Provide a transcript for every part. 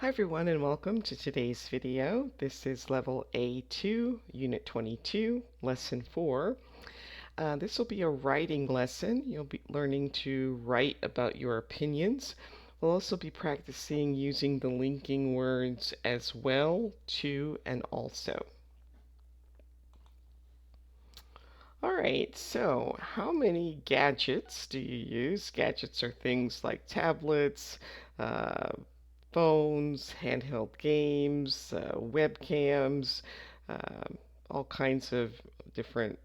Hi everyone and welcome to today's video. This is level A2, Unit 22, Lesson 4. This will be a writing lesson. You'll be learning to write about your opinions. We'll also be practicing using the linking words as well, to, and also. Alright, so how many gadgets do you use? Gadgets are things like tablets, uh, phones, handheld games, webcams, uh, all kinds of different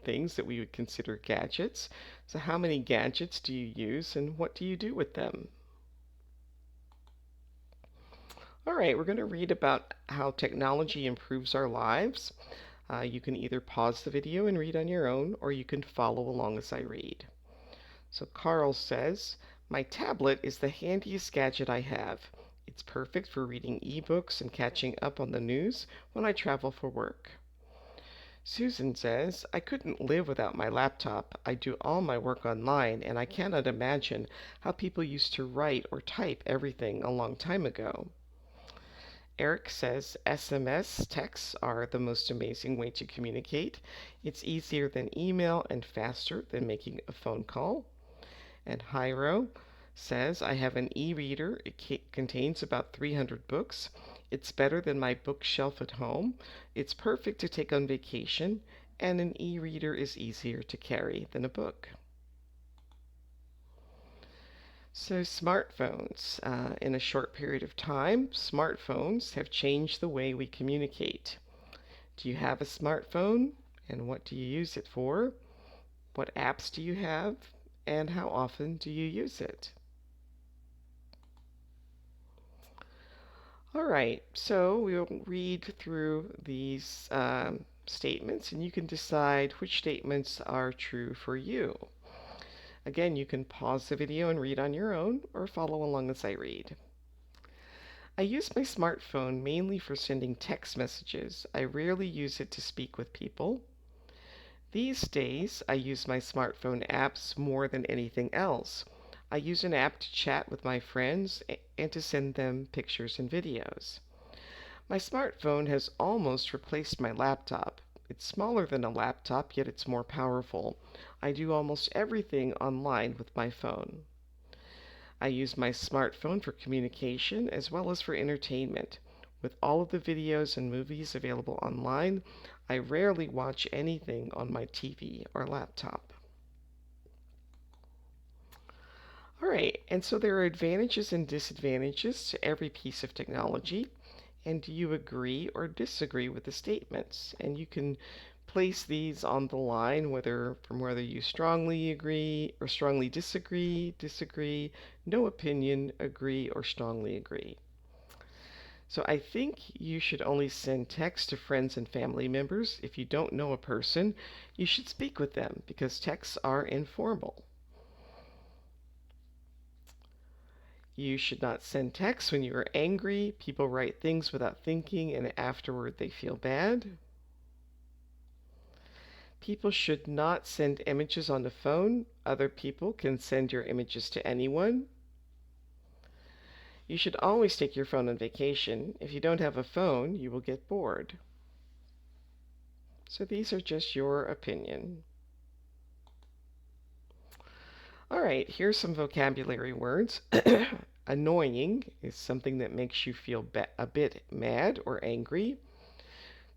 things that we would consider gadgets. So how many gadgets do you use and what do you do with them? All right, we're going to read about how technology improves our lives. You can either pause the video and read on your own, or you can follow along as I read. So Carl says, my tablet is the handiest gadget I have. It's perfect for reading ebooks and catching up on the news when I travel for work. Susan says, I couldn't live without my laptop. I do all my work online, and I cannot imagine how people used to write or type everything a long time ago. Eric says SMS texts are the most amazing way to communicate. It's easier than email and faster than making a phone call. And Hyro says, I have an e-reader. It contains about 300 books. It's better than my bookshelf at home. It's perfect to take on vacation, and an e-reader is easier to carry than a book. So smartphones. In a short period of time, smartphones have changed the way we communicate. Do you have a smartphone? And what do you use it for? What apps do you have? And how often do you use it? All right, so we'll read through these statements and you can decide which statements are true for you. Again, you can pause the video and read on your own or follow along as I read. I use my smartphone mainly for sending text messages. I rarely use it to speak with people. These days, I use my smartphone apps more than anything else. I use an app to chat with my friends and to send them pictures and videos. My smartphone has almost replaced my laptop. It's smaller than a laptop, yet it's more powerful. I do almost everything online with my phone. I use my smartphone for communication as well as for entertainment. With all of the videos and movies available online, I rarely watch anything on my TV or laptop. All right, and so there are advantages and disadvantages to every piece of technology. And do you agree or disagree with the statements? And you can place these on the line whether you strongly agree or strongly disagree, no opinion, agree, or strongly agree. So I think you should only send text to friends and family members. If you don't know a person, you should speak with them because texts are informal. You should not send texts when you are angry. People write things without thinking and afterward they feel bad. People should not send images on the phone. Other people can send your images to anyone. You should always take your phone on vacation. If you don't have a phone, you will get bored. So these are just your opinion. All right, here's some vocabulary words. Annoying is something that makes you feel a bit mad or angry.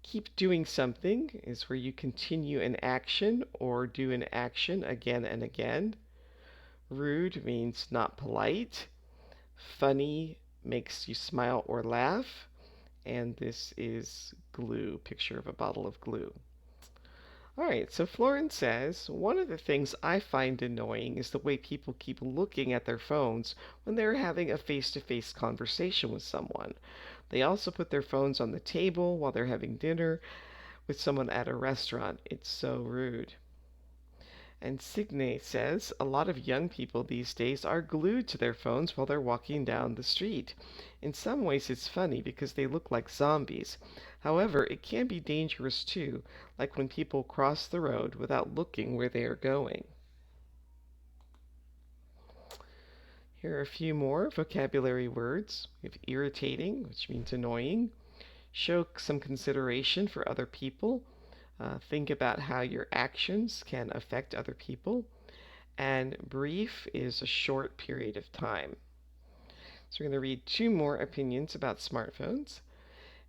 Keep doing something is where you continue an action or do an action again and again. Rude means not polite. Funny makes you smile or laugh. And this is glue, picture of a bottle of glue. All right, so Florence says, one of the things I find annoying is the way people keep looking at their phones when they're having a face-to-face conversation with someone. They also put their phones on the table while they're having dinner with someone at a restaurant. It's so rude. And Signe says, a lot of young people these days are glued to their phones while they're walking down the street. In some ways it's funny because they look like zombies. However, it can be dangerous too, like when people cross the road without looking where they are going. Here are a few more vocabulary words. We have irritating, which means annoying. Show some consideration for other people. Think about how your actions can affect other people. And brief is a short period of time. So we're going to read two more opinions about smartphones.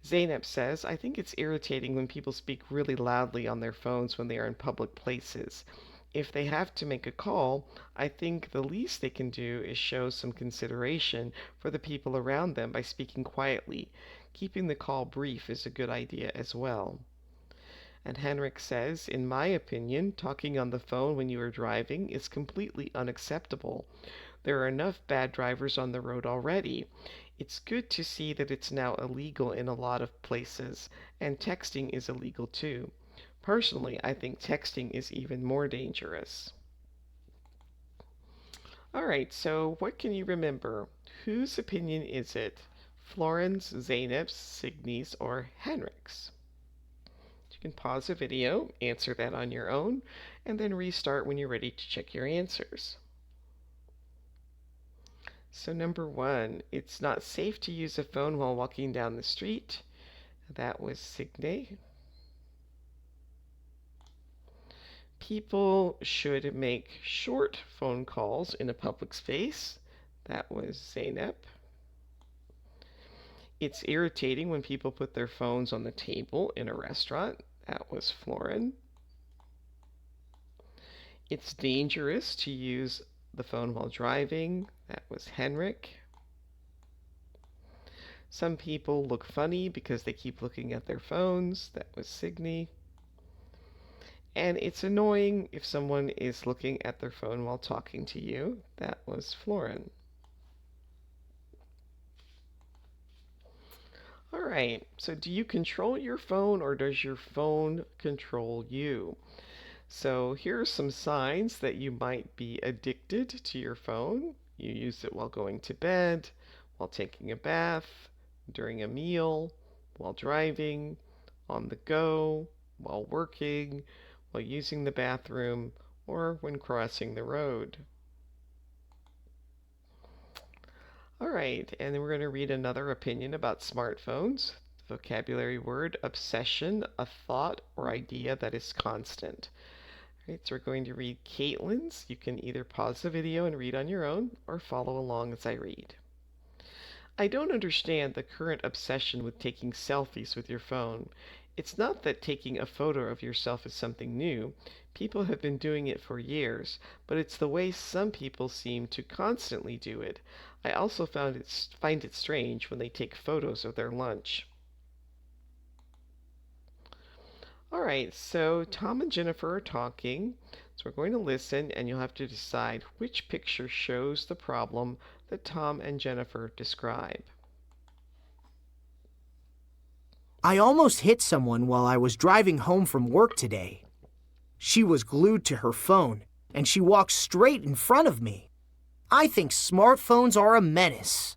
Zainab says, I think it's irritating when people speak really loudly on their phones when they are in public places. If they have to make a call, I think the least they can do is show some consideration for the people around them by speaking quietly. Keeping the call brief is a good idea as well. And Henrik says, in my opinion, talking on the phone when you are driving is completely unacceptable. There are enough bad drivers on the road already. It's good to see that it's now illegal in a lot of places, and texting is illegal too. Personally, I think texting is even more dangerous. Alright, so what can you remember? Whose opinion is it? Floren's, Zainab's, Signy's, or Henrik's? You can pause the video, answer that on your own, and then restart when you're ready to check your answers. So number 1, it's not safe to use a phone while walking down the street. That was Signe. People should make short phone calls in a public space. That was Zainab. It's irritating when people put their phones on the table in a restaurant. That was Floren. It's dangerous to use the phone while driving. That was Henrik. Some people look funny because they keep looking at their phones. That was Signy. And it's annoying if someone is looking at their phone while talking to you. That was Floren. All right, so do you control your phone or does your phone control you? So here are some signs that you might be addicted to your phone. You use it while going to bed, while taking a bath, during a meal, while driving, on the go, while working, while using the bathroom, or when crossing the road. All right, and then we're going to read another opinion about smartphones. The vocabulary word, obsession, a thought or idea that is constant. All right, so we're going to read Caitlin's. You can either pause the video and read on your own or follow along as I read. I don't understand the current obsession with taking selfies with your phone. It's not that taking a photo of yourself is something new. People have been doing it for years, but it's the way some people seem to constantly do it. I also find it strange when they take photos of their lunch. All right, so Tom and Jennifer are talking, so we're going to listen and you'll have to decide which picture shows the problem that Tom and Jennifer describe. I almost hit someone while I was driving home from work today. She was glued to her phone, and she walked straight in front of me. I think smartphones are a menace.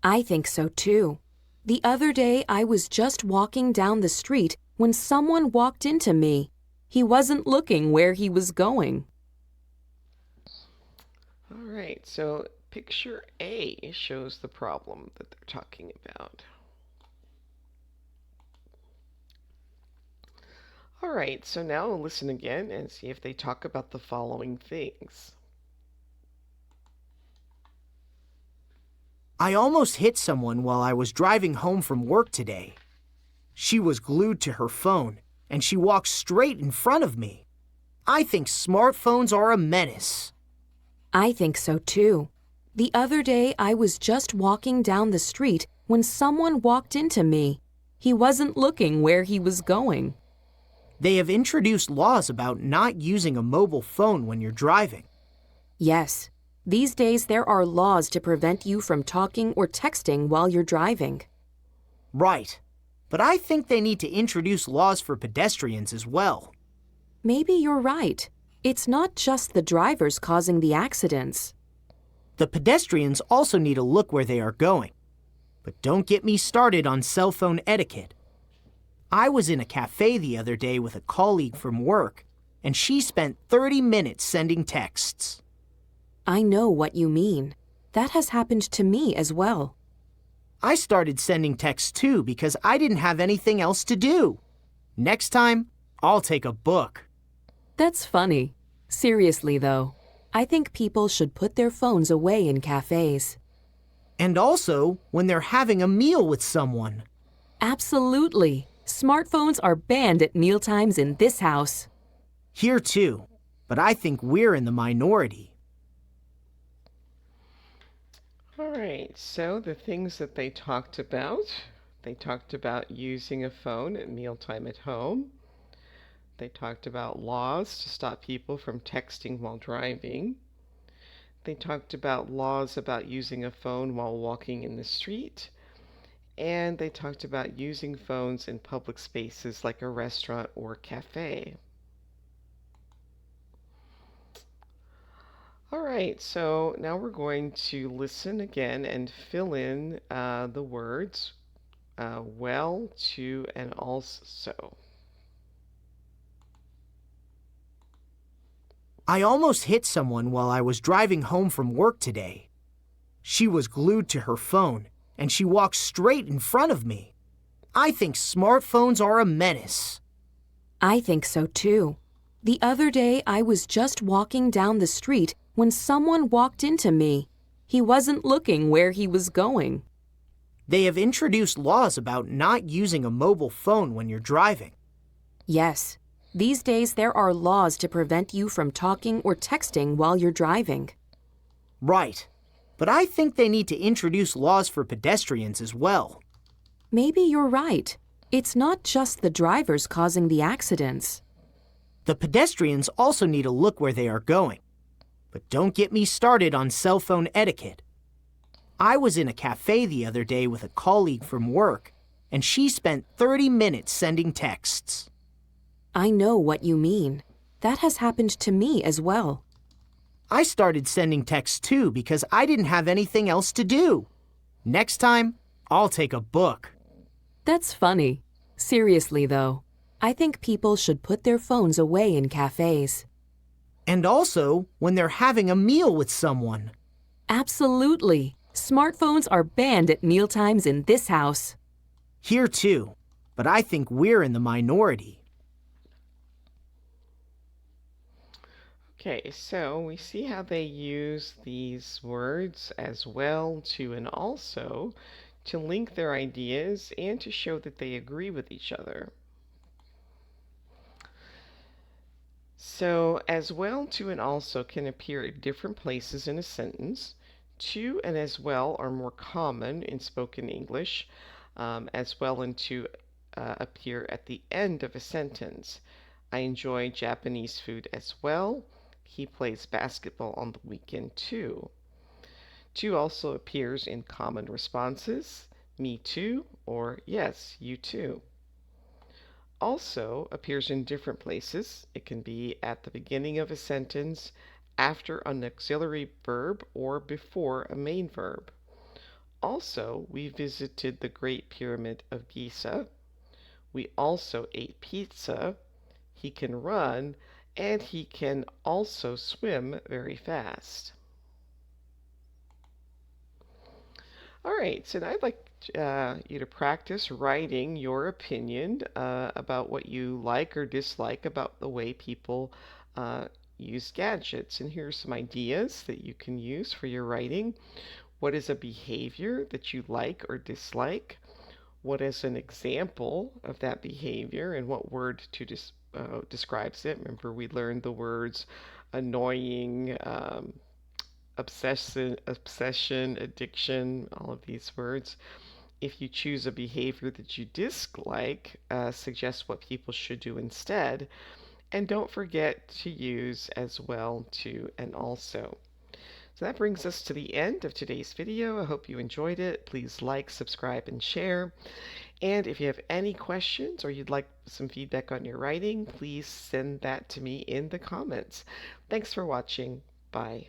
I think so too. The other day I was just walking down the street when someone walked into me. He wasn't looking where he was going. All right, so picture A shows the problem that they're talking about. All right, so now we'll listen again and see if they talk about the following things. I almost hit someone while I was driving home from work today. She was glued to her phone, and she walked straight in front of me. I think smartphones are a menace. I think so too. The other day I was just walking down the street when someone walked into me. He wasn't looking where he was going. They have introduced laws about not using a mobile phone when you're driving. Yes. These days there are laws to prevent you from talking or texting while you're driving. Right. But I think they need to introduce laws for pedestrians as well. Maybe you're right. It's not just the drivers causing the accidents. The pedestrians also need to look where they are going. But don't get me started on cell phone etiquette. I was in a cafe the other day with a colleague from work, and she spent 30 minutes sending texts. I know what you mean. That has happened to me as well. I started sending texts too because I didn't have anything else to do. Next time, I'll take a book. That's funny. Seriously, though, I think people should put their phones away in cafes. And also when they're having a meal with someone. Absolutely. Smartphones are banned at mealtimes in this house. Here too, but I think we're in the minority. All right, so the things that they talked about using a phone at mealtime at home. They talked about laws to stop people from texting while driving. They talked about laws about using a phone while walking in the street. And they talked about using phones in public spaces like a restaurant or cafe. All right, so now we're going to listen again and fill in the words well, to, and also. I almost hit someone while I was driving home from work today. She was glued to her phone, and she walked straight in front of me. I think smartphones are a menace. I think so too. The other day, I was just walking down the street when someone walked into me. He wasn't looking where he was going. They have introduced laws about not using a mobile phone when you're driving. Yes, these days there are laws to prevent you from talking or texting while you're driving. Right, but I think they need to introduce laws for pedestrians as well. Maybe you're right. It's not just the drivers causing the accidents. The pedestrians also need to look where they are going. But don't get me started on cell phone etiquette. I was in a cafe the other day with a colleague from work, and she spent 30 minutes sending texts. I know what you mean. That has happened to me as well. I started sending texts too because I didn't have anything else to do. Next time, I'll take a book. That's funny. Seriously, though, I think people should put their phones away in cafes. And also when they're having a meal with someone. Absolutely. Smartphones are banned at mealtimes in this house. Here too, but I think we're in the minority. Okay, so we see how they use these words as well, to, and also to link their ideas and to show that they agree with each other. So, as well, to, and also can appear at different places in a sentence. To and as well are more common in spoken English, as well and to appear at the end of a sentence. I enjoy Japanese food as well. He plays basketball on the weekend too. To also appears in common responses, me too, or yes, you too. Also appears in different places. It can be at the beginning of a sentence, after an auxiliary verb, or before a main verb. Also, we visited the Great Pyramid of Giza. We also ate pizza. He can run, and he can also swim very fast. All right, so now I'd like you to practice writing your opinion about what you like or dislike about the way people use gadgets. And here are some ideas that you can use for your writing. What is a behavior that you like or dislike? What is an example of that behavior and what word to describes it? Remember, we learned the words annoying, obsession, addiction, all of these words. If you choose a behavior that you dislike, suggest what people should do instead. And don't forget to use as well, to, and also. So that brings us to the end of today's video. I hope you enjoyed it. Please like, subscribe, and share. And if you have any questions or you'd like some feedback on your writing, please send that to me in the comments. Thanks for watching. Bye.